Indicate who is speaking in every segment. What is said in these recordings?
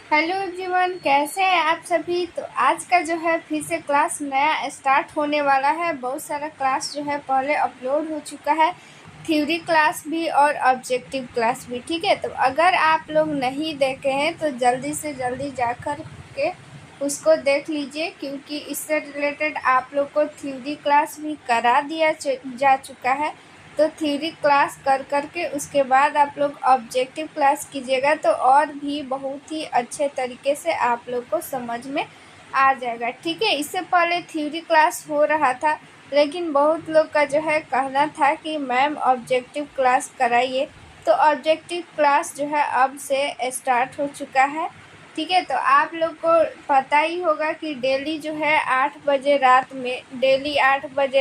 Speaker 1: Hello everyone, कैसे हैं आप सभी। तो आज का जो है फिर से क्लास नया स्टार्ट होने वाला है। बहुत सारा क्लास जो है पहले अपलोड हो चुका है, थ्योरी क्लास भी और ऑब्जेक्टिव क्लास भी। ठीक है, तो अगर आप लोग नहीं देखे हैं तो जल्दी से जल्दी जाकर के उसको देख लीजिए, क्योंकि इससे रिलेटेड आप लोग को थ्योरी क्लास भी करा दिया जा चुका है। तो थ्योरी क्लास कर कर के उसके बाद आप लोग ऑब्जेक्टिव क्लास कीजिएगा तो और भी बहुत ही अच्छे तरीके से आप लोग को समझ में आ जाएगा। ठीक है, इससे पहले थ्योरी क्लास हो रहा था, लेकिन बहुत लोग का जो है कहना था कि मैम ऑब्जेक्टिव क्लास कराइए। तो ऑब्जेक्टिव क्लास जो है अब से स्टार्ट हो चुका है। ठीक है, तो आप लोग को पता ही होगा कि डेली जो है 8 बजे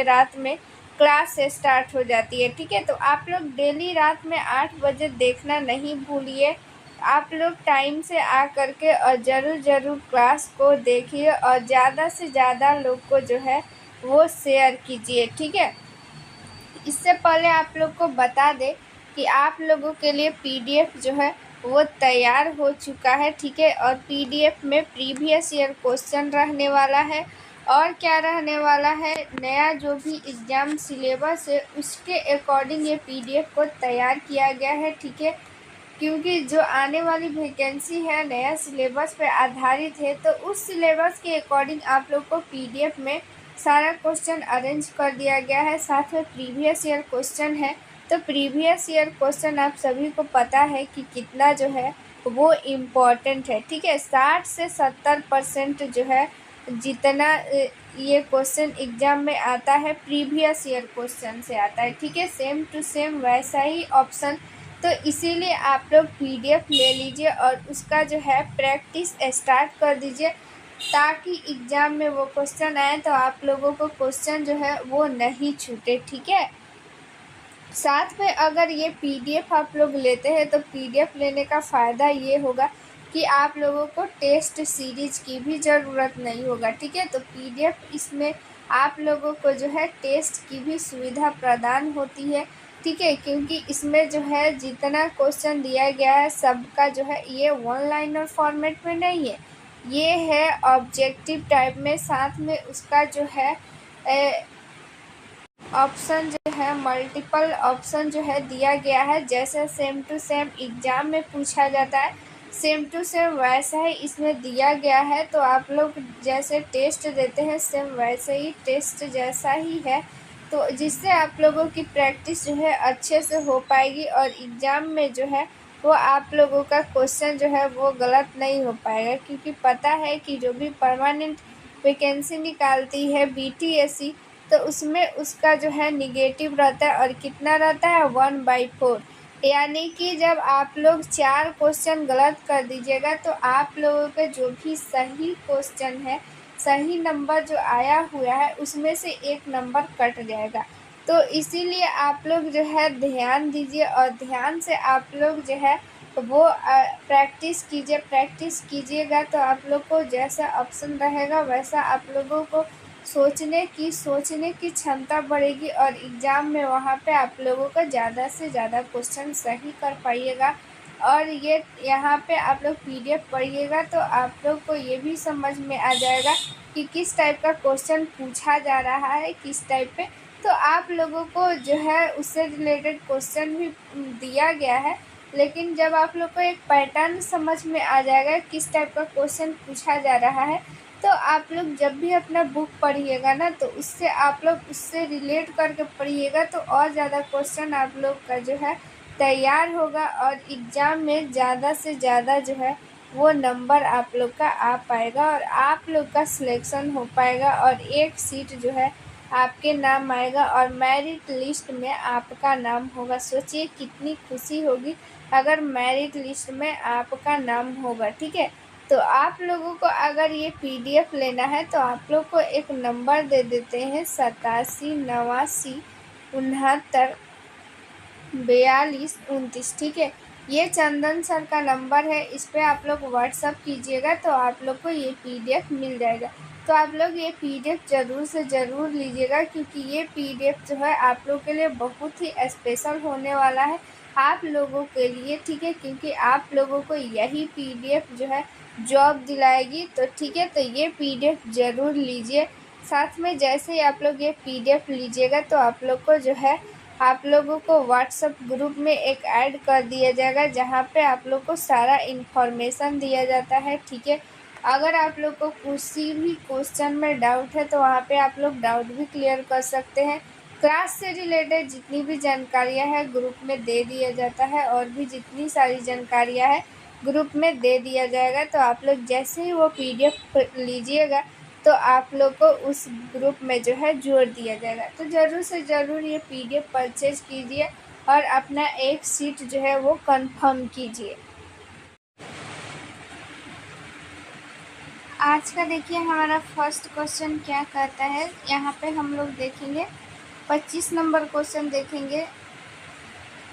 Speaker 1: रात में क्लास स्टार्ट हो जाती है। ठीक है, तो आप लोग डेली रात में 8 बजे देखना नहीं भूलिए। आप लोग टाइम से आ कर के और ज़रूर क्लास को देखिए और ज़्यादा से ज़्यादा लोग को जो है वो शेयर कीजिए। ठीक है, इससे पहले आप लोग को बता दें कि आप लोगों के लिए पीडीएफ जो है वो तैयार हो चुका है। ठीक है, और पीडीएफ में प्रीवियस ईयर क्वेश्चन रहने वाला है और क्या रहने वाला है, नया जो भी एग्ज़ाम सिलेबस है उसके अकॉर्डिंग ये पीडीएफ को तैयार किया गया है। ठीक है, क्योंकि जो आने वाली वैकेंसी है नया सिलेबस पे आधारित है, तो उस सिलेबस के अकॉर्डिंग आप लोग को पीडीएफ में सारा क्वेश्चन अरेंज कर दिया गया है। साथ में प्रीवियस ईयर क्वेश्चन है, तो प्रीवियस ईयर क्वेश्चन आप सभी को पता है कि कितना जो है वो इम्पोर्टेंट है। ठीक है, 60 से 70% जो है जितना ये क्वेश्चन एग्जाम में आता है प्रीवियस ईयर क्वेश्चन से आता है। ठीक है, सेम टू सेम वैसा ही ऑप्शन। तो इसीलिए आप लोग पीडीएफ ले लीजिए और उसका जो है प्रैक्टिस स्टार्ट कर दीजिए, ताकि एग्ज़ाम में वो क्वेश्चन आए तो आप लोगों को क्वेश्चन जो है वो नहीं छूटे। ठीक है, साथ में अगर ये पीडीएफ आप लोग लेते हैं तो पीडीएफ लेने का फ़ायदा ये होगा कि आप लोगों को टेस्ट सीरीज की भी ज़रूरत नहीं होगा। ठीक है, तो पीडीएफ इसमें आप लोगों को जो है टेस्ट की भी सुविधा प्रदान होती है। ठीक है, क्योंकि इसमें जो है जितना क्वेश्चन दिया गया है सबका जो है ये वन लाइनर फॉर्मेट में नहीं है, ये है ऑब्जेक्टिव टाइप में। साथ में उसका जो है ऑप्शन जो है मल्टीपल ऑप्शन जो है दिया गया है। जैसे सेम टू सेम एग्ज़ाम में पूछा जाता है, सेम टू सेम वैसा ही इसमें दिया गया है। तो आप लोग जैसे टेस्ट देते हैं सेम वैसे ही टेस्ट जैसा ही है, तो जिससे आप लोगों की प्रैक्टिस जो है अच्छे से हो पाएगी और एग्ज़ाम में जो है वो आप लोगों का क्वेश्चन जो है वो गलत नहीं हो पाएगा। क्योंकि पता है कि जो भी परमानेंट वैकेंसी निकालती है बीटीएससी, तो उसमें उसका जो है निगेटिव रहता है और कितना रहता है 1/4। यानी कि जब आप लोग 4 क्वेश्चन गलत कर दीजिएगा तो आप लोगों के जो भी सही क्वेश्चन है, सही नंबर जो आया हुआ है उसमें से 1 नंबर कट जाएगा। तो इसीलिए आप लोग जो है ध्यान दीजिए और ध्यान से आप लोग जो है वो प्रैक्टिस कीजिएगा तो आप लोग को जैसा ऑप्शन रहेगा वैसा आप लोगों को सोचने की क्षमता बढ़ेगी और एग्ज़ाम में वहाँ पे आप लोगों का ज़्यादा से ज़्यादा क्वेश्चन सही कर पाइएगा। और ये यहाँ पे आप लोग पीडीएफ पढ़िएगा तो आप लोग को ये भी समझ में आ जाएगा कि किस टाइप का क्वेश्चन पूछा जा रहा है, किस टाइप पे। तो आप लोगों को जो है उससे रिलेटेड क्वेश्चन भी दिया गया है, लेकिन जब आप लोग को एक पैटर्न समझ में आ जाएगा किस टाइप का क्वेश्चन पूछा जा रहा है, तो आप लोग जब भी अपना बुक पढ़िएगा ना तो उससे आप लोग उससे रिलेट करके पढ़िएगा तो और ज़्यादा क्वेश्चन आप लोग का जो है तैयार होगा और एग्ज़ाम में ज़्यादा से ज़्यादा जो है वो नंबर आप लोग का आ पाएगा और आप लोग का सिलेक्शन हो पाएगा और एक सीट जो है आपके नाम आएगा और मेरिट लिस्ट में आपका नाम होगा। सोचिए कितनी खुशी होगी अगर मेरिट लिस्ट में आपका नाम होगा। ठीक है, तो आप लोगों को अगर ये पीडीएफ लेना है तो आप लोग को एक नंबर दे देते हैं 87 89 69 42 29। ठीक है, ये चंदन सर का नंबर है, इस पर आप लोग व्हाट्सअप कीजिएगा तो आप लोग को ये पीडीएफ मिल जाएगा। तो आप लोग ये पीडीएफ ज़रूर से ज़रूर लीजिएगा, क्योंकि ये पीडीएफ जो है आप लोग के लिए बहुत ही स्पेशल होने वाला है। आप लोगों के लिए, ठीक है, क्योंकि आप लोगों को यही पीडीएफ जो है जॉब दिलाएगी। तो ठीक है, तो ये पीडीएफ ज़रूर लीजिए। साथ में जैसे ही आप लोग ये पीडीएफ लीजिएगा तो आप लोग को जो है आप लोगों को व्हाट्सएप ग्रुप में एक ऐड कर दिया जाएगा, जहाँ पे आप लोग को सारा इन्फॉर्मेशन दिया जाता है, ठीक है। अगर आप लोग को किसी भी क्वेश्चन में डाउट है तो वहाँ पे आप लोग डाउट भी क्लियर कर सकते हैं। क्लास से रिलेटेड जितनी भी जानकारियाँ हैं ग्रुप में दे दिया जाता है, और भी जितनी सारी जानकारियाँ हैं ग्रुप में दे दिया जाएगा। तो आप लोग जैसे ही वो पीडीएफ लीजिएगा तो आप लोग को उस ग्रुप में जो है जोड़ दिया जाएगा। तो ज़रूर से ज़रूर ये पीडीएफ परचेज कीजिए और अपना एक सीट जो है वो कंफर्म कीजिए। आज का देखिए हमारा फर्स्ट क्वेश्चन क्या कहता है। यहाँ पे हम लोग देखेंगे 25 नंबर क्वेश्चन देखेंगे।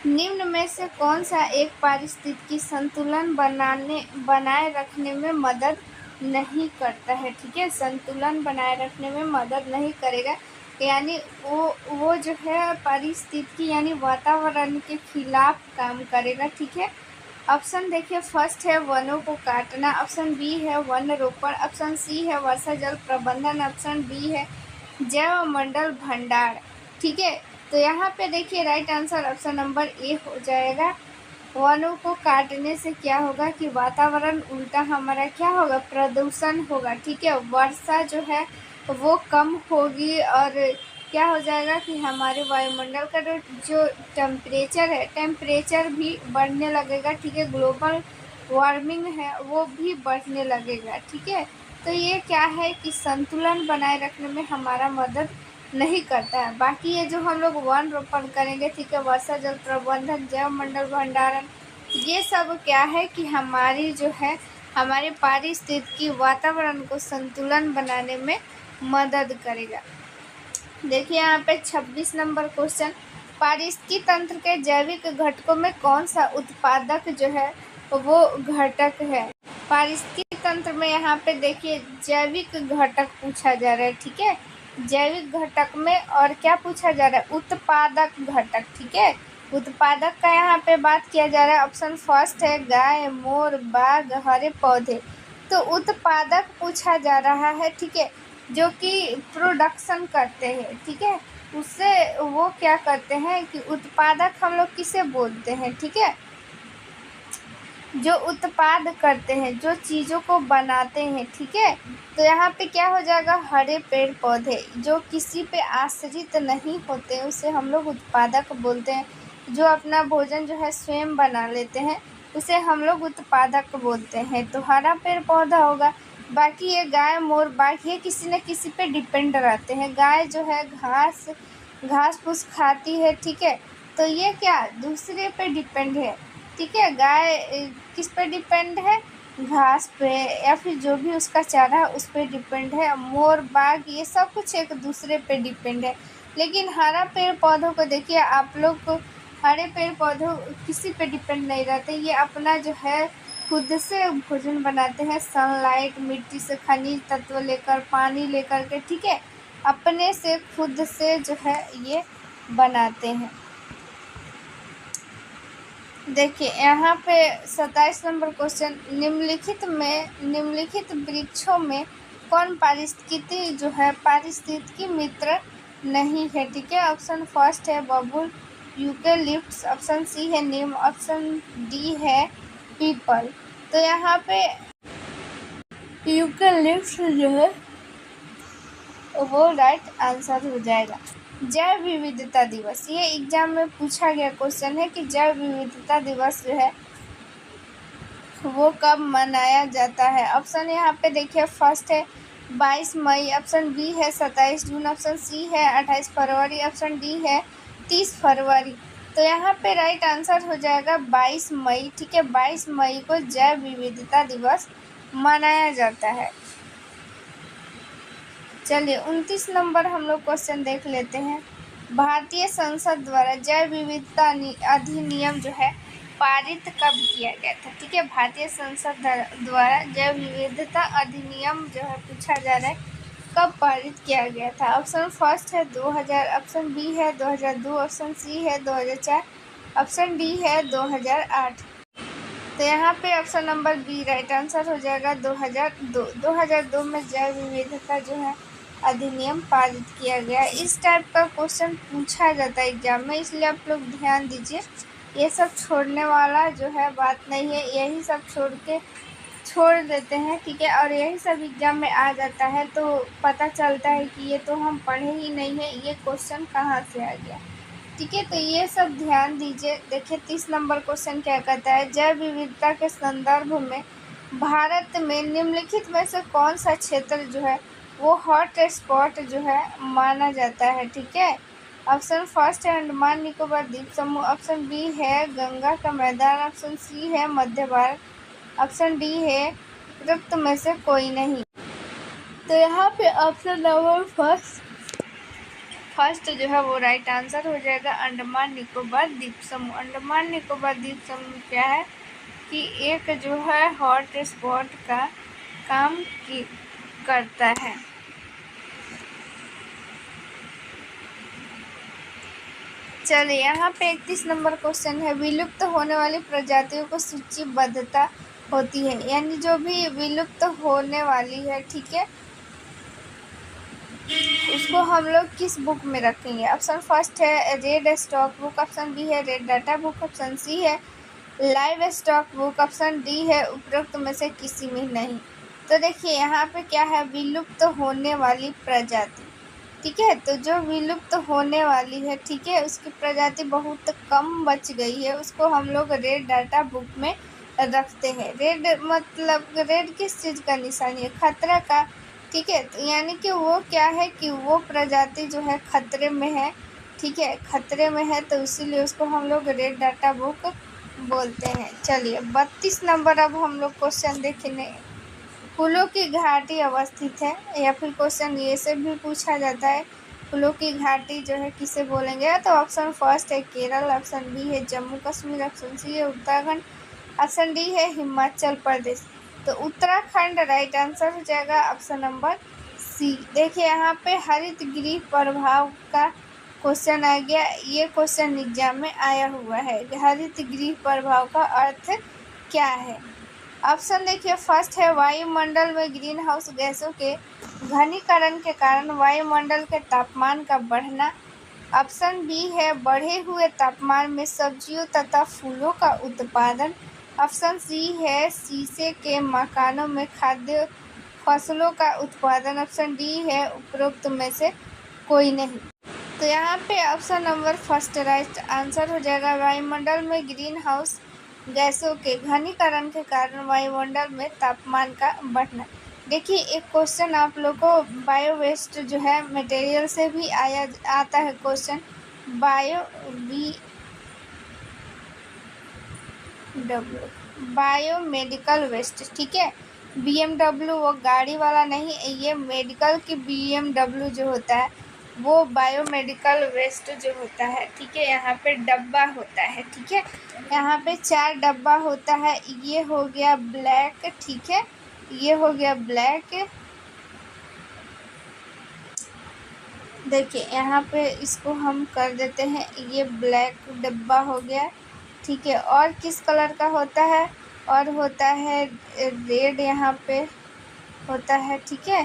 Speaker 1: निम्न में से कौन सा एक पारिस्थितिकी संतुलन बनाए रखने में मदद नहीं करता है, ठीक है। संतुलन बनाए रखने में मदद नहीं करेगा, यानी वो जो है पारिस्थितिकी यानी वातावरण के खिलाफ काम करेगा, ठीक है। ऑप्शन देखिए, फर्स्ट है वनों को काटना, ऑप्शन बी है वन रोपण, ऑप्शन सी है वर्षा जल प्रबंधन, ऑप्शन डी है जैव मंडल भंडार, ठीक है। तो यहाँ पे देखिए right answer option number A हो जाएगा। वनों को काटने से क्या होगा कि वातावरण उल्टा हमारा क्या होगा, प्रदूषण होगा, ठीक है। वर्षा जो है वो कम होगी और क्या हो जाएगा कि हमारे वायुमंडल का जो टेम्परेचर भी बढ़ने लगेगा, ठीक है। ग्लोबल वार्मिंग है वो भी बढ़ने लगेगा, ठीक है। तो ये क्या है कि संतुलन बनाए रखने में हमारा मदद नहीं करता है। बाकी ये जो हम लोग वन रोपण करेंगे, ठीक है, वर्षा जल प्रबंधन, जैव मंडल भंडारण, ये सब क्या है कि हमारी जो है हमारे पारिस्थितिकी वातावरण को संतुलन बनाने में मदद करेगा। देखिए यहाँ पे 26 नंबर क्वेश्चन, पारिस्थितिकी तंत्र के जैविक घटकों में कौन सा उत्पादक जो है वो घटक है। पारिस्थितिकी तंत्र में यहाँ पे देखिए जैविक घटक पूछा जा रहा है, ठीक है। जैविक घटक में और क्या पूछा जा रहा है, उत्पादक घटक, ठीक है। उत्पादक का यहाँ पे बात किया जा रहा है। ऑप्शन फर्स्ट है गाय, मोर, बाघ, हरे पौधे। तो उत्पादक पूछा जा रहा है, ठीक है, जो कि प्रोडक्शन करते हैं, ठीक है। उससे वो क्या करते हैं कि उत्पादक हम लोग किसे बोलते हैं, ठीक है, जो उत्पाद करते हैं, जो चीज़ों को बनाते हैं, ठीक है। तो यहाँ पे क्या हो जाएगा, हरे पेड़ पौधे जो किसी पे आश्रित नहीं होते उसे हम लोग उत्पादक बोलते हैं। जो अपना भोजन जो है स्वयं बना लेते हैं उसे हम लोग उत्पादक बोलते हैं। तो हरा पेड़ पौधा होगा। बाकी ये गाय, मोर, बाघ ये किसी न किसी पे डिपेंड रहते हैं। गाय जो है घास फूस खाती है, ठीक है। तो ये क्या दूसरे पे डिपेंड है, ठीक है। गाय किस पे डिपेंड है, घास पे या फिर जो भी उसका चारा है उस पर डिपेंड है। मोर, बाघ ये सब कुछ एक दूसरे पे डिपेंड है। लेकिन हरा पेड़ पौधों को देखिए, आप लोग को हरे पेड़ पौधों किसी पे डिपेंड नहीं रहते। ये अपना जो है खुद से भोजन बनाते हैं, सनलाइट, मिट्टी से खनिज तत्व लेकर, पानी लेकर के, ठीक है, अपने से खुद से जो है ये बनाते हैं। देखिए यहाँ पे 27 नंबर क्वेश्चन, निम्नलिखित वृक्षों में कौन पारिस्थितिकी मित्र नहीं है, ठीक है। ऑप्शन फर्स्ट है बबूल, यूकेलिप्टस, ऑप्शन सी है नीम, ऑप्शन डी है पीपल। तो यहाँ पे यूकेलिप्टस जो है वो राइट आंसर हो जाएगा। जैव विविधता दिवस, ये एग्जाम में पूछा गया क्वेश्चन है कि जैव विविधता दिवस जो है वो कब मनाया जाता है। ऑप्शन यहाँ पे देखिए, फर्स्ट है 22 मई, ऑप्शन बी है 27 जून, ऑप्शन सी है 28 फरवरी, ऑप्शन डी है 30 फरवरी। तो यहाँ पे राइट आंसर हो जाएगा 22 मई, ठीक है। 22 मई को जैव विविधता दिवस मनाया जाता है। चलिए 29 नंबर हम लोग क्वेश्चन देख लेते हैं। भारतीय संसद द्वारा जैव विविधता अधिनियम जो है पारित कब किया गया था, ठीक है। भारतीय संसद द्वारा जैव विविधता अधिनियम जो है पूछा जा रहा है कब पारित किया गया था। ऑप्शन फर्स्ट है 2000, ऑप्शन बी है 2002, ऑप्शन सी है 2004, ऑप्शन डी है 2008। तो यहाँ पे option number B right answer हो जाएगा 2002। 2002 में जैव विविधता जो है अधिनियम पारित किया गया। इस टाइप का क्वेश्चन पूछा जाता है एग्जाम में, इसलिए आप लोग ध्यान दीजिए। ये सब छोड़ने वाला जो है बात नहीं है, यही सब छोड़ देते हैं, ठीक है। और यही सब एग्जाम में आ जाता है तो पता चलता है कि ये तो हम पढ़े ही नहीं है, ये क्वेश्चन कहाँ से आ गया, ठीक है। तो ये सब ध्यान दीजिए। देखिए 30 नंबर क्वेश्चन क्या कहता है, जैव विविधता के संदर्भ में भारत में निम्नलिखित में से कौन सा क्षेत्र जो है वो हॉट स्पॉट जो है माना जाता है, ठीक है। ऑप्शन फर्स्ट है अंडमान निकोबार द्वीप समूह, ऑप्शन बी है गंगा का मैदान, ऑप्शन सी है मध्य भारत, ऑप्शन डी है उपरोक्त में से कोई नहीं। तो यहाँ पे ऑप्शन नंबर फर्स्ट जो है वो राइट आंसर हो जाएगा अंडमान निकोबार द्वीप समूह। अंडमान निकोबार द्वीप समूह क्या है कि एक जो है हॉट स्पॉट का काम करता है। चलिए यहाँ पे 31 नंबर क्वेश्चन है, विलुप्त होने वाली प्रजातियों को सूचीबद्धता होती है, यानी जो भी विलुप्त होने वाली है, ठीक है, उसको हम लोग किस बुक में रखेंगे। ऑप्शन फर्स्ट है red stock book, option B है red data book, option C है live stock book, option D है उपरोक्त में से किसी में नहीं। तो देखिए यहाँ पे क्या है, विलुप्त होने वाली प्रजाति, ठीक है। तो जो विलुप्त होने वाली है, ठीक है, उसकी प्रजाति बहुत कम बच गई है, उसको हम लोग रेड डाटा बुक में रखते हैं। रेड मतलब रेड किस चीज़ का निशानी है, खतरा का, ठीक है। तो यानी कि वो क्या है कि वो प्रजाति जो है खतरे में है, ठीक है, खतरे में है, तो इसीलिए उसको हम लोग रेड डाटा बुक बोलते हैं। चलिए 32 नंबर अब हम लोग क्वेश्चन देखेंगे, फूलों की घाटी अवस्थित है, या फिर क्वेश्चन ये से भी पूछा जाता है फूलों की घाटी जो है किसे बोलेंगे। तो ऑप्शन फर्स्ट है केरल, ऑप्शन बी है जम्मू कश्मीर, ऑप्शन सी है उत्तराखंड, ऑप्शन डी है हिमाचल प्रदेश। तो उत्तराखंड राइट आंसर हो जाएगा ऑप्शन नंबर सी। देखिए यहाँ पे हरित गृह प्रभाव का क्वेश्चन आ गया, ये क्वेश्चन एग्जाम में आया हुआ है। हरित गृह प्रभाव का अर्थ क्या है। ऑप्शन देखिए फर्स्ट है वायुमंडल में ग्रीन हाउस गैसों के घनीकरण के कारण वायुमंडल के तापमान का बढ़ना, ऑप्शन बी है बढ़े हुए तापमान में सब्जियों तथा फूलों का उत्पादन, ऑप्शन सी है शीशे के मकानों में खाद्य फसलों का उत्पादन, ऑप्शन डी है उपरोक्त में से कोई नहीं। तो यहाँ पे option number first right answer हो जाएगा, वायुमंडल में ग्रीन हाउस गैसों के घनीकरण के कारण वायुमंडल में तापमान का बढ़ना। देखिए एक क्वेश्चन आप लोग को बायो वेस्ट जो है मटेरियल से भी आता है क्वेश्चन, बायोमेडिकल वेस्ट, ठीक है। BMW वो गाड़ी वाला नहीं, ये मेडिकल की BMW जो होता है वो बायोमेडिकल वेस्ट जो होता है, ठीक है। यहाँ पे डब्बा होता है, ठीक है, यहाँ पे 4 डब्बा होता है, ये हो गया ब्लैक, ठीक है, ये हो गया ब्लैक। देखिए यहाँ पे इसको हम कर देते हैं, ये ब्लैक डब्बा हो गया, ठीक है। और किस कलर का होता है, और होता है रेड, यहाँ पे होता है, ठीक है,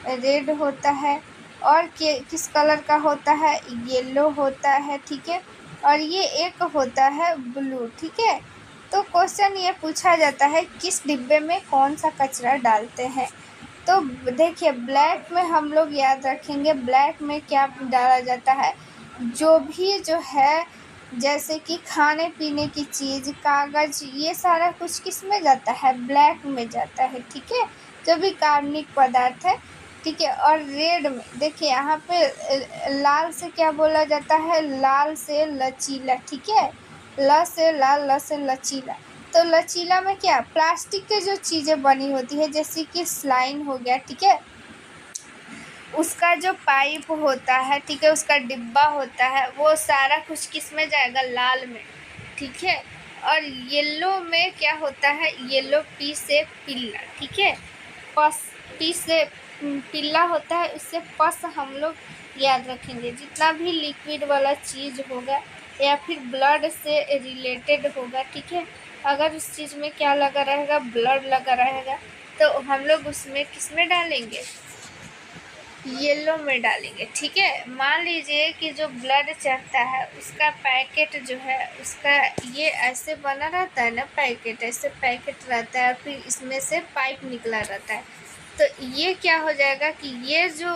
Speaker 1: रेड होता है। और किस कलर का होता है, येलो होता है, ठीक है। और ये एक होता है ब्लू, ठीक है। तो क्वेश्चन ये पूछा जाता है किस डिब्बे में कौन सा कचरा डालते हैं। तो देखिए ब्लैक में हम लोग याद रखेंगे, ब्लैक में क्या डाला जाता है, जो भी जो है जैसे कि खाने पीने की चीज़, कागज़, ये सारा कुछ किस में जाता है, ब्लैक में जाता है, ठीक है, जो भी कार्बनिक पदार्थ है, ठीक है। और रेड में देखिए यहाँ पे लाल से क्या बोला जाता है, लाल से लचीला, ठीक है, ल से लाल, ल से लचीला। तो लचीला में क्या प्लास्टिक के जो चीज़ें बनी होती है, जैसे कि स्लाइन हो गया, ठीक है, उसका जो पाइप होता है, ठीक है, उसका डिब्बा होता है, वो सारा कुछ किस में जाएगा, लाल में, ठीक है। और येलो में क्या होता है, येलो पी से पीला, ठीक है, पस पी से पीला होता है, उससे पस हम लोग याद रखेंगे। जितना भी लिक्विड वाला चीज़ होगा या फिर ब्लड से रिलेटेड होगा, ठीक है। अगर उस चीज़ में क्या लगा रहेगा, ब्लड लगा रहेगा, तो हम लोग उसमें किस में डालेंगे, येलो में डालेंगे, ठीक है। मान लीजिए कि जो ब्लड चढ़ता है उसका पैकेट जो है उसका ये ऐसे बना रहता है ना, पैकेट ऐसे पैकेट रहता है, फिर इसमें से पाइप निकला रहता है, तो ये क्या हो जाएगा कि ये जो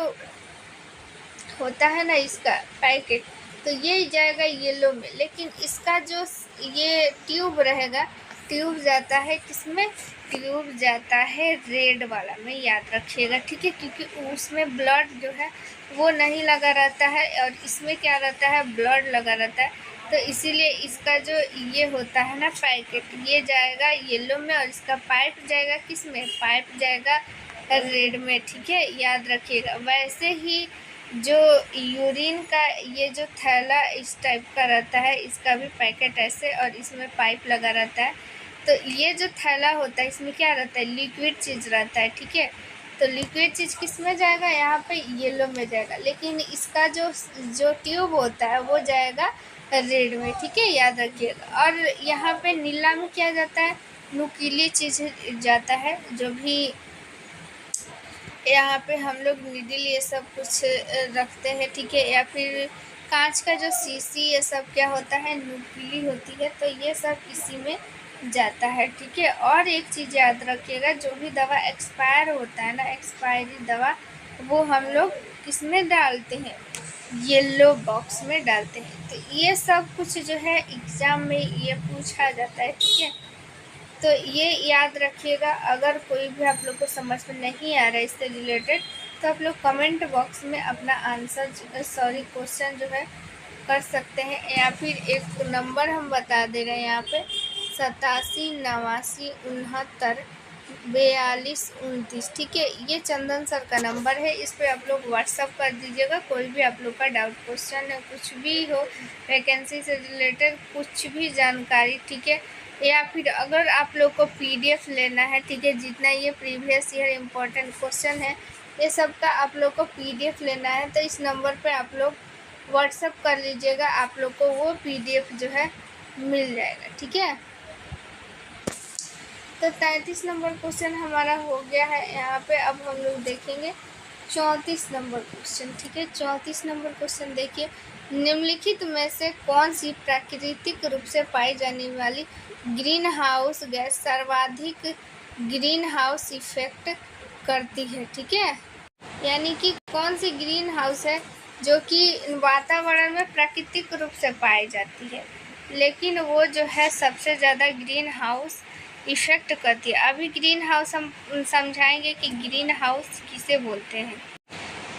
Speaker 1: होता है ना इसका पैकेट, तो ये जाएगा येलो में, लेकिन इसका जो ये ट्यूब रहेगा, ट्यूब जाता है किसमें, ट्यूब जाता है रेड वाला में, याद रखिएगा, ठीक है। क्योंकि उसमें ब्लड जो है वो नहीं लगा रहता है और इसमें क्या रहता है, ब्लड लगा रहता है, तो इसीलिए इसका जो ये होता है ना पैकेट, ये जाएगा येलो में और इसका पाइप जाएगा किस में, पाइप जाएगा रेड में, ठीक है, याद रखिएगा। वैसे ही जो यूरिन का ये जो थैला इस टाइप का रहता है, इसका भी पैकेट ऐसे और इसमें पाइप लगा रहता है, तो ये जो थैला होता है इसमें क्या रहता है, लिक्विड चीज़ रहता है, ठीक है। तो लिक्विड चीज़ किस में जाएगा, यहाँ पे येलो में जाएगा, लेकिन इसका जो जो ट्यूब होता है वो जाएगा रेड में, ठीक है, याद रखिएगा। और यहाँ पे नीला में क्या जाता है, नुकीली चीज़ जाता है, जो भी यहाँ पे हम लोग निडल ये सब कुछ रखते हैं, ठीक है, या फिर कांच का जो शीशी ये सब क्या होता है, नुकीली होती है, तो ये सब इसी में जाता है, ठीक है। और एक चीज़ याद रखिएगा, जो भी दवा एक्सपायर होता है ना, एक्सपायरी दवा, वो हम लोग किस में डालते हैं, येलो बॉक्स में डालते हैं। तो ये सब कुछ जो है एग्ज़ाम में ये पूछा जाता है, ठीक है। तो ये याद रखिएगा। अगर कोई भी आप लोग को समझ में नहीं आ रहा है इससे रिलेटेड, तो आप लोग कमेंट बॉक्स में अपना आंसर क्वेश्चन जो है कर सकते हैं, या फिर एक नंबर हम बता दे रहे हैं यहाँ पे 87 89 69 42 29, ठीक है। ये चंदन सर का नंबर है, इस पर आप लोग व्हाट्सअप कर दीजिएगा। कोई भी आप लोग का डाउट क्वेश्चन है, कुछ भी हो, वैकेंसी से रिलेटेड कुछ भी जानकारी, ठीक है, या फिर अगर आप लोग को पीडीएफ लेना है, ठीक है, जितना ये प्रीवियस ईयर इम्पोर्टेंट क्वेश्चन है ये सब का आप लोग को पीडीएफ लेना है, तो इस नंबर पे आप लोग व्हाट्सअप कर लीजिएगा, आप लोग को वो पीडीएफ जो है मिल जाएगा, ठीक है। तो 33 नंबर क्वेश्चन हमारा हो गया है यहाँ पे। अब हम लोग देखेंगे 34 नंबर क्वेश्चन, ठीक है। 34 नंबर क्वेश्चन देखिए, निम्नलिखित में से कौन सी प्राकृतिक रूप से पाई जाने वाली ग्रीन हाउस गैस सर्वाधिक ग्रीन हाउस इफेक्ट करती है, ठीक है। यानी कि कौन सी ग्रीन हाउस है जो कि वातावरण में प्राकृतिक रूप से पाई जाती है, लेकिन वो जो है सबसे ज़्यादा ग्रीन हाउस इफेक्ट करती है। अभी ग्रीन हाउस हम समझाएंगे कि ग्रीन हाउस किसे बोलते हैं।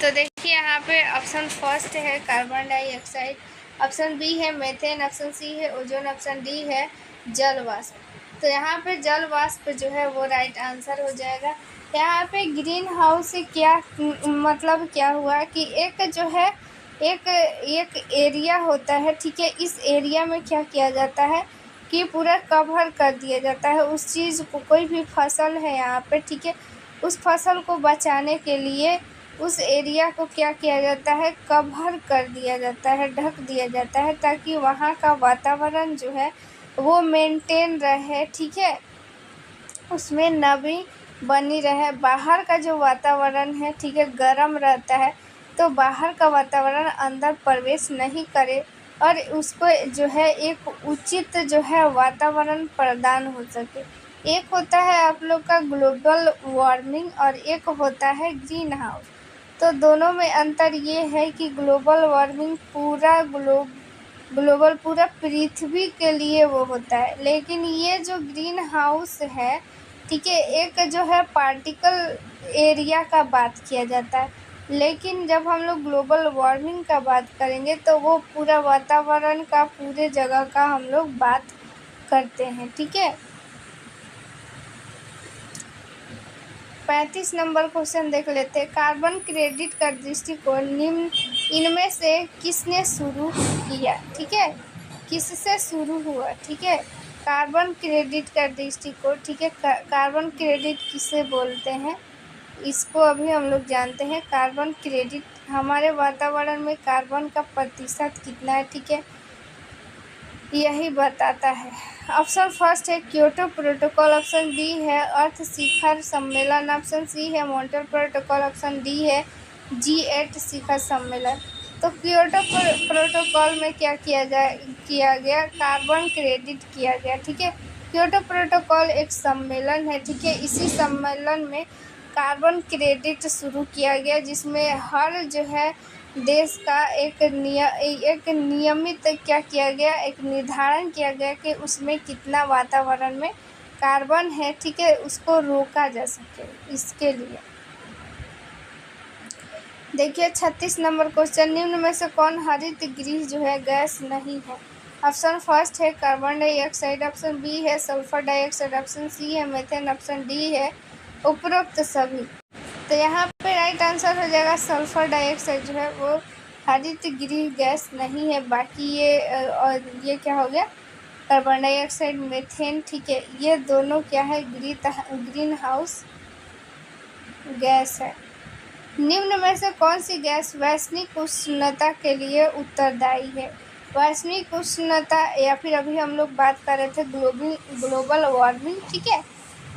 Speaker 1: तो देखिए यहाँ पे ऑप्शन फर्स्ट है कार्बन डाइऑक्साइड, ऑप्शन बी है मीथेन, ऑप्शन सी है ओजोन, ऑप्शन डी है जल वाष्प। तो यहाँ पे जल वाष्प जो है वो राइट आंसर हो जाएगा। यहाँ पे ग्रीन हाउस से क्या मतलब क्या हुआ कि एक जो है एक एरिया होता है, ठीक है। इस एरिया में क्या किया जाता है कि पूरा कवर कर दिया जाता है उस चीज़ को, कोई भी फसल है यहाँ पे, ठीक है, उस फसल को बचाने के लिए उस एरिया को क्या किया जाता है, कवर कर दिया जाता है, ढक दिया जाता है, ताकि वहाँ का वातावरण जो है वो मेंटेन रहे, ठीक है, उसमें नमी बनी रहे। बाहर का जो वातावरण है, ठीक है, गर्म रहता है, तो बाहर का वातावरण अंदर प्रवेश नहीं करे और उसको जो है एक उचित जो है वातावरण प्रदान हो सके। एक होता है आप लोग का ग्लोबल वार्मिंग और एक होता है ग्रीन हाउस। तो दोनों में अंतर ये है कि ग्लोबल वार्मिंग ग्लोबल पूरा पृथ्वी के लिए वो होता है, लेकिन ये जो ग्रीन हाउस है, ठीक है, एक जो है पार्टिकल एरिया का बात किया जाता है, लेकिन जब हम लोग ग्लोबल वार्मिंग का बात करेंगे तो वो पूरा वातावरण का, पूरे जगह का हम लोग बात करते हैं, ठीक है। 35 नंबर क्वेश्चन देख लेते हैं। कार्बन क्रेडिट का दृष्टिकोण निम्न इनमें से किसने शुरू किया, ठीक है, किससे शुरू हुआ, ठीक है, कार्बन क्रेडिट का दृष्टिकोण, ठीक है। कार्बन क्रेडिट किसे बोलते हैं, इसको अभी हम लोग जानते हैं। कार्बन क्रेडिट, हमारे वातावरण में कार्बन का प्रतिशत कितना है, ठीक है, यही बताता है। ऑप्शन फर्स्ट है क्योटो प्रोटोकॉल, ऑप्शन बी है अर्थ शिखर सम्मेलन, ऑप्शन सी है मॉन्ट्रियल प्रोटोकॉल, ऑप्शन डी है G8 शिखर सम्मेलन। तो क्योटो प्रोटोकॉल में क्या किया गया, कार्बन क्रेडिट किया गया। ठीक है, क्योटो प्रोटोकॉल एक सम्मेलन है। ठीक है, इसी सम्मेलन में कार्बन क्रेडिट शुरू किया गया, जिसमें हर जो है देश का एक नियमित क्या किया गया, एक निर्धारण किया गया कि उसमें कितना वातावरण में कार्बन है। ठीक है, उसको रोका जा सके, इसके लिए। देखिए 36 नंबर क्वेश्चन, निम्न में से कौन हरित गृह जो है गैस नहीं है। ऑप्शन फर्स्ट है कार्बन डाइऑक्साइड, ऑप्शन बी है सल्फर डाइऑक्साइड, ऑप्शन सी है मीथेन, ऑप्शन डी है उपरोक्त सभी। तो यहाँ पे राइट आंसर हो जाएगा सल्फर डाइऑक्साइड जो है वो हरित गृह गैस नहीं है। बाकी ये क्या हो गया, कार्बन डाइऑक्साइड, मीथेन। ठीक है, ये दोनों क्या है, ग्रीन हाउस गैस है। निम्न में से कौन सी गैस वैश्विक उष्णता के लिए उत्तरदायी है। वैश्विक उष्णता या फिर अभी हम लोग बात कर रहे थे ग्लोबल वार्मिंग। ठीक है,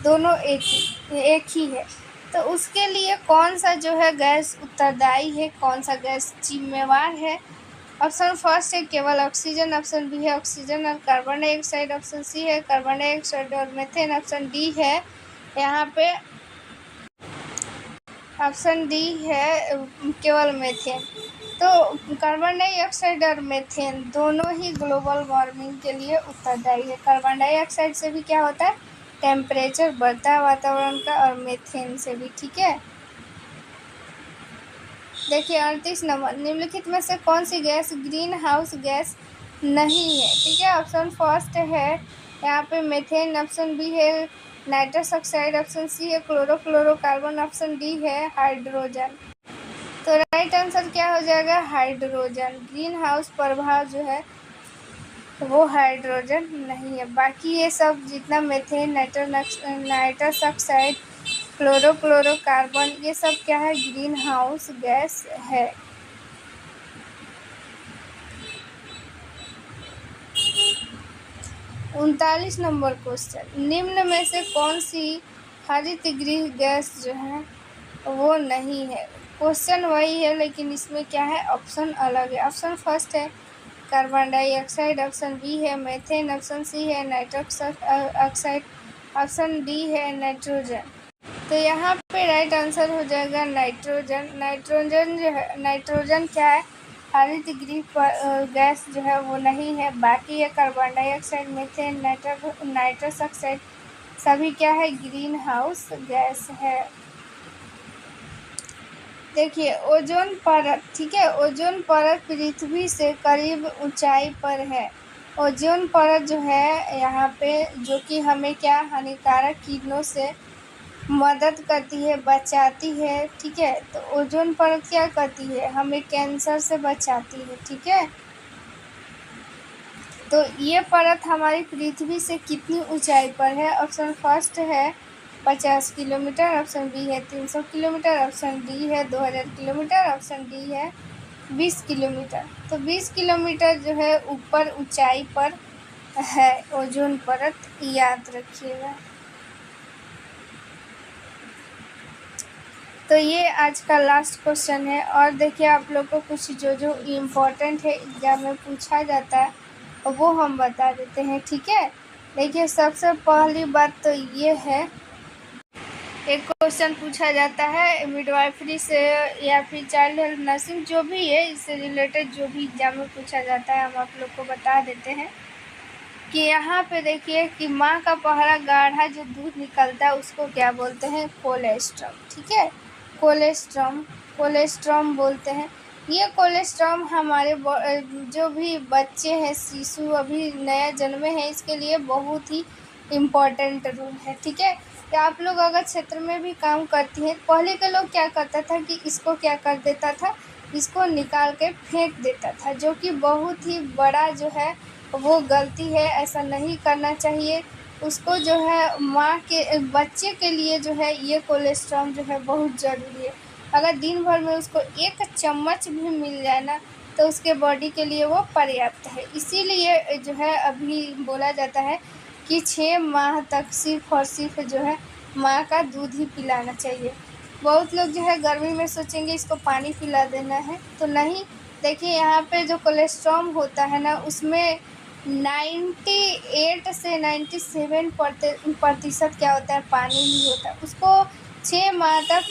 Speaker 1: दोनों एक ही है। तो उसके लिए कौन सा जो है गैस उत्तरदायी है, कौन सा गैस जिम्मेवार है। ऑप्शन फर्स्ट है केवल ऑक्सीजन, ऑप्शन बी है ऑक्सीजन और कार्बन डाइऑक्साइड, ऑप्शन सी है कार्बन डाइऑक्साइड और मीथेन, ऑप्शन डी है यहाँ पे ऑप्शन डी है केवल मीथेन। तो कार्बन डाइऑक्साइड और मीथेन दोनों ही ग्लोबल वार्मिंग के लिए उत्तरदायी है। कार्बन डाइऑक्साइड से भी क्या होता है, टेम्परेचर बढ़ता है वातावरण का, और मीथेन से भी। ठीक है, देखिए 38 नंबर, निम्नलिखित में से कौन सी गैस ग्रीन हाउस गैस नहीं है। ठीक है, ऑप्शन फर्स्ट है यहाँ पे मीथेन, ऑप्शन बी है नाइट्रस ऑक्साइड, ऑप्शन सी है क्लोरोफ्लोरोकार्बन, ऑप्शन डी है हाइड्रोजन। तो राइट आंसर क्या हो जाएगा, हाइड्रोजन। ग्रीन हाउस प्रभाव जो है वो हाइड्रोजन नहीं है। बाकी ये सब जितना मीथेन, नाइट्रस ऑक्साइड, क्लोरोफ्लोरोकार्बन, ये सब क्या है, ग्रीन हाउस गैस है। उनतालीस नंबर क्वेश्चन, निम्न में से कौन सी हरित गृह गैस जो है वो नहीं है। क्वेश्चन वही है लेकिन इसमें क्या है, ऑप्शन अलग है। ऑप्शन फर्स्ट है कार्बन डाइऑक्साइड, ऑप्शन बी है मीथेन, ऑप्शन सी है नाइट्रस ऑक्साइड, ऑप्शन डी है नाइट्रोजन। तो यहाँ पे राइट आंसर हो जाएगा नाइट्रोजन। नाइट्रोजन जो है, नाइट्रोजन क्या है, हरित गृह गैस जो है वो नहीं है। बाकी है carbon dioxide, methane, nitrous oxide, सभी क्या है, ग्रीन हाउस गैस है। देखिए ओजोन परत, ठीक है, ओजोन परत पृथ्वी से करीब ऊंचाई पर है। ओजोन परत जो है यहाँ पे जो कि हमें क्या, हानिकारक किरणों से मदद करती है, बचाती है। ठीक है, तो ओजोन परत क्या करती है, हमें कैंसर से बचाती है। ठीक है, तो ये परत हमारी पृथ्वी से कितनी ऊंचाई पर है। ऑप्शन फर्स्ट है 50 किलोमीटर, ऑप्शन बी है 300 किलोमीटर, ऑप्शन डी है 2000 किलोमीटर, ऑप्शन डी है 20 किलोमीटर। तो 20 किलोमीटर जो है ऊपर ऊंचाई पर है ओजोन परत, याद रखिएगा। तो ये आज का लास्ट क्वेश्चन है। और देखिए आप लोग को कुछ जो इम्पोर्टेंट है एग्जाम में पूछा जाता है वो हम बता देते हैं। ठीक है, देखिए सबसे पहली बात तो ये है, एक क्वेश्चन पूछा जाता है मिडवाइफरी से या फिर चाइल्ड हेल्थ नर्सिंग, जो भी है इससे रिलेटेड जो भी एग्जाम में पूछा जाता है हम आप लोग को बता देते हैं कि यहाँ पे देखिए कि माँ का पहला गाढ़ा जो दूध निकलता है उसको क्या बोलते हैं, कोलेस्ट्रम। ठीक है, कोलेस्ट्रम बोलते हैं। ये कोलेस्ट्रम हमारे जो भी बच्चे हैं, शिशु अभी नया जन्मे हैं, इसके लिए बहुत ही इम्पोर्टेंट रोल है। ठीक है, तो आप लोग अगर क्षेत्र में भी काम करती हैं, पहले के लोग क्या करता था कि इसको क्या कर देता था, इसको निकाल के फेंक देता था, जो कि बहुत ही बड़ा जो है वो गलती है। ऐसा नहीं करना चाहिए। उसको जो है माँ के बच्चे के लिए जो है ये कोलेस्ट्रॉल जो है बहुत ज़रूरी है। अगर दिन भर में उसको एक चम्मच भी मिल जाए ना तो उसके बॉडी के लिए वो पर्याप्त है। इसीलिए जो है अभी बोला जाता है कि 6 माह तक सिर्फ़ और सिर्फ जो है माँ का दूध ही पिलाना चाहिए। बहुत लोग जो है गर्मी में सोचेंगे इसको पानी पिला देना है, तो नहीं। देखिए यहाँ पे जो कोलेस्ट्रॉल होता है ना, उसमें 98 से 97% क्या होता है, पानी ही होता है। उसको 6 माह तक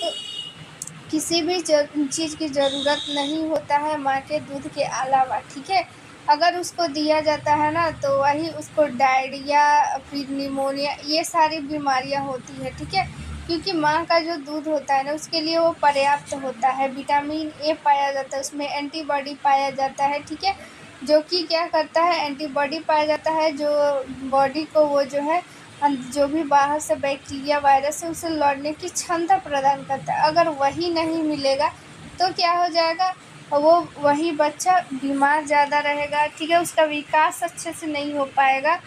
Speaker 1: किसी भी चीज़ की ज़रूरत नहीं होता है माँ के दूध के अलावा, ठीक है। अगर उसको दिया जाता है ना तो वही उसको डायरिया, फिर निमोनिया, ये सारी बीमारियाँ होती हैं, ठीक है। क्योंकि माँ का जो दूध होता है ना उसके लिए वो पर्याप्त होता है। विटामिन ए पाया जाता है उसमें, एंटीबॉडी पाया जाता है, ठीक है। जो कि क्या करता है, एंटीबॉडी पाया जाता है जो बॉडी को वो जो है जो भी बाहर से बैक्टीरिया वायरस है उसे लड़ने की क्षमता प्रदान करता है। अगर वही नहीं मिलेगा तो क्या हो जाएगा, वो वही बच्चा बीमार ज़्यादा रहेगा, ठीक है। उसका विकास अच्छे से नहीं हो पाएगा,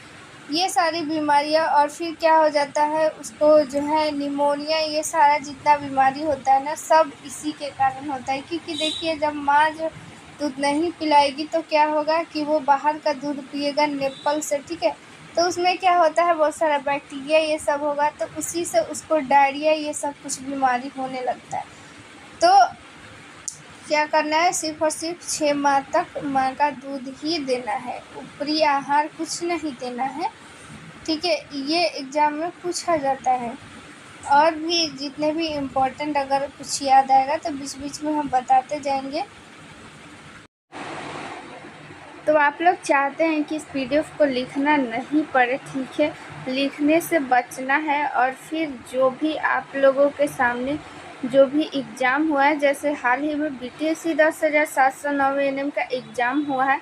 Speaker 1: ये सारी बीमारियां। और फिर क्या हो जाता है, उसको जो है निमोनिया, ये सारा जितना बीमारी होता है ना, सब इसी के कारण होता है। क्योंकि देखिए जब माँ जो दूध नहीं पिलाएगी तो क्या होगा कि वो बाहर का दूध पिएगा निप्पल से, ठीक है। तो उसमें क्या होता है, बहुत सारा बैक्टीरिया ये सब होगा, तो उसी से उसको डायरिया ये सब कुछ बीमारी होने लगता है। तो क्या करना है, सिर्फ़ और सिर्फ 6 माह तक माँ का दूध ही देना है, ऊपरी आहार कुछ नहीं देना है, ठीक है। ये एग्ज़ाम में पूछा जाता है। और भी जितने भी इम्पोर्टेंट अगर कुछ याद आएगा तो बीच बीच में हम बताते जाएंगे। तो आप लोग चाहते हैं कि इस पीडीएफ को लिखना नहीं पड़े, ठीक है, लिखने से बचना है। और फिर जो भी आप लोगों के सामने जो भी एग्ज़ाम हुआ है, जैसे हाल ही में बीटीएससी 10,709 एएनएम का एग्ज़ाम हुआ है,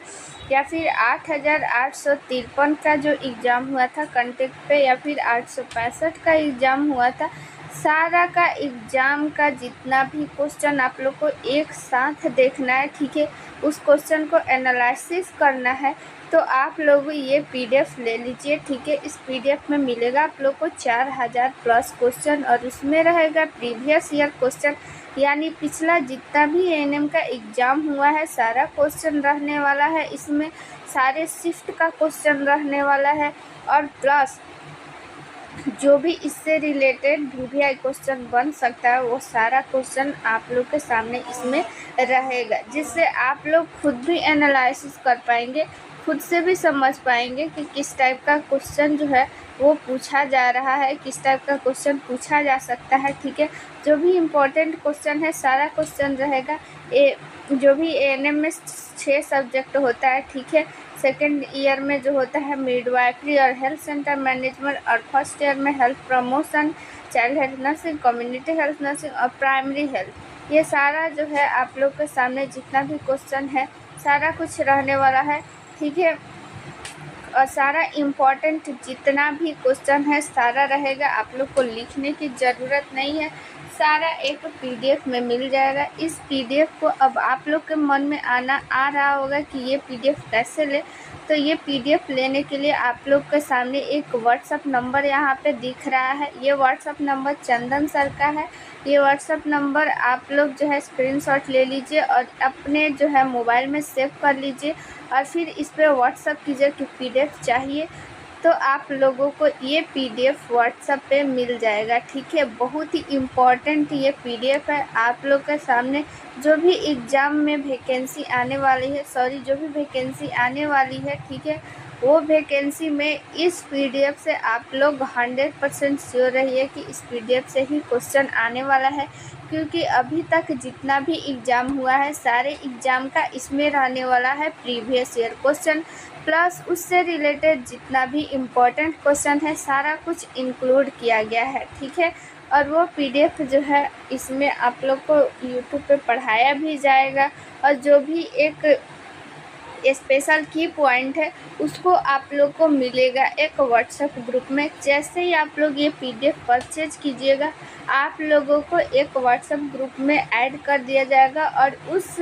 Speaker 1: या फिर 8,853 का जो एग्ज़ाम हुआ था कंटेक्ट पे, या फिर 865 का एग्ज़ाम हुआ था, सारा का एग्ज़ाम का जितना भी क्वेश्चन आप लोग को एक साथ देखना है, ठीक है। उस क्वेश्चन को एनालिसिस करना है। तो आप लोग ये पीडीएफ ले लीजिए, ठीक है। इस पीडीएफ में मिलेगा आप लोग को 4000 प्लस क्वेश्चन, और उसमें रहेगा प्रीवियस ईयर क्वेश्चन, यानी पिछला जितना भी एएनएम का एग्ज़ाम हुआ है सारा क्वेश्चन रहने वाला है इसमें। सारे शिफ्ट का क्वेश्चन रहने वाला है, और प्लस जो भी इससे रिलेटेड वीवीआई क्वेश्चन बन सकता है वो सारा क्वेश्चन आप लोग के सामने इसमें रहेगा, जिससे आप लोग खुद भी एनालिसिस कर पाएंगे, खुद से भी समझ पाएंगे कि किस टाइप का क्वेश्चन जो है वो पूछा जा रहा है, किस टाइप का क्वेश्चन पूछा जा सकता है, ठीक है। जो भी इम्पोर्टेंट क्वेश्चन है सारा क्वेश्चन रहेगा। जो भी एएनएम में 6 सब्जेक्ट होता है, ठीक है। सेकेंड ईयर में जो होता है मिडवाइफरी और हेल्थ सेंटर मैनेजमेंट, और फर्स्ट ईयर में health promotion, child health nursing, community health nursing और प्राइमरी हेल्थ। ये सारा जो है आप लोग के सामने जितना भी क्वेश्चन है सारा कुछ रहने वाला है, ठीक है। और सारा इम्पॉर्टेंट जितना भी क्वेश्चन है सारा रहेगा, आप लोग को लिखने की ज़रूरत नहीं है, सारा एक पीडीएफ में मिल जाएगा। इस पीडीएफ को अब आप लोग के मन में आ रहा होगा कि ये पीडीएफ कैसे ले। तो ये पीडीएफ लेने के लिए आप लोग के सामने एक व्हाट्सअप नंबर यहाँ पे दिख रहा है। ये व्हाट्सअप नंबर चंदन सर का है। ये व्हाट्सअप नंबर आप लोग जो है स्क्रीनशॉट ले लीजिए और अपने जो है मोबाइल में सेव कर लीजिए, और फिर इस पर व्हाट्सअप कीजिए कि पीडीएफ चाहिए, तो आप लोगों को ये पीडीएफ व्हाट्सएप पे मिल जाएगा, ठीक है। बहुत ही इम्पॉर्टेंट ये पीडीएफ है। आप लोग के सामने जो भी एग्ज़ाम में वैकेंसी आने वाली है, जो भी वैकेंसी आने वाली है, ठीक है, वो वैकेंसी में इस पीडीएफ से आप लोग 100% श्योर रहिए कि इस पीडीएफ से ही क्वेश्चन आने वाला है। क्योंकि अभी तक जितना भी एग्ज़ाम हुआ है सारे एग्ज़ाम का इसमें रहने वाला है प्रीवियस ईयर क्वेश्चन, प्लस उससे रिलेटेड जितना भी इम्पोर्टेंट क्वेश्चन है सारा कुछ इंक्लूड किया गया है, ठीक है। और वो पीडीएफ जो है इसमें आप लोग को यूट्यूब पे पढ़ाया भी जाएगा, और जो भी एक स्पेशल की पॉइंट है उसको आप लोग को मिलेगा एक व्हाट्सएप ग्रुप में। जैसे ही आप लोग ये पीडीएफ परचेज कीजिएगा आप लोगों को एक व्हाट्सएप ग्रुप में ऐड कर दिया जाएगा, और उस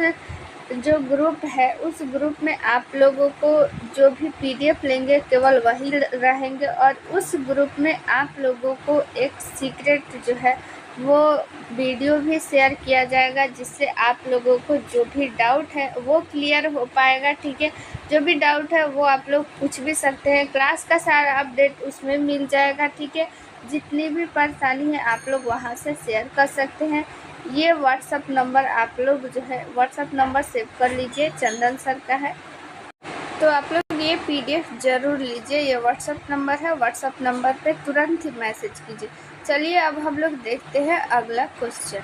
Speaker 1: जो ग्रुप है उस ग्रुप में आप लोगों को जो भी PDF लेंगे केवल वही रहेंगे, और उस ग्रुप में आप लोगों को एक सीक्रेट जो है वो वीडियो भी शेयर किया जाएगा, जिससे आप लोगों को जो भी डाउट है वो क्लियर हो पाएगा। ठीक है, जो भी डाउट है वो आप लोग पूछ भी सकते हैं, क्लास का सारा अपडेट उसमें मिल जाएगा। ठीक है, जितनी भी परेशानी है आप लोग वहाँ से शेयर कर सकते हैं। ये व्हाट्सअप नंबर आप लोग जो है व्हाट्सअप नंबर सेव कर लीजिए, चंदन सर का है। तो आप लोग ये PDF ज़रूर लीजिए, ये व्हाट्सअप नंबर है, व्हाट्सअप नंबर पे तुरंत ही मैसेज कीजिए। चलिए अब हम लोग देखते हैं अगला क्वेश्चन।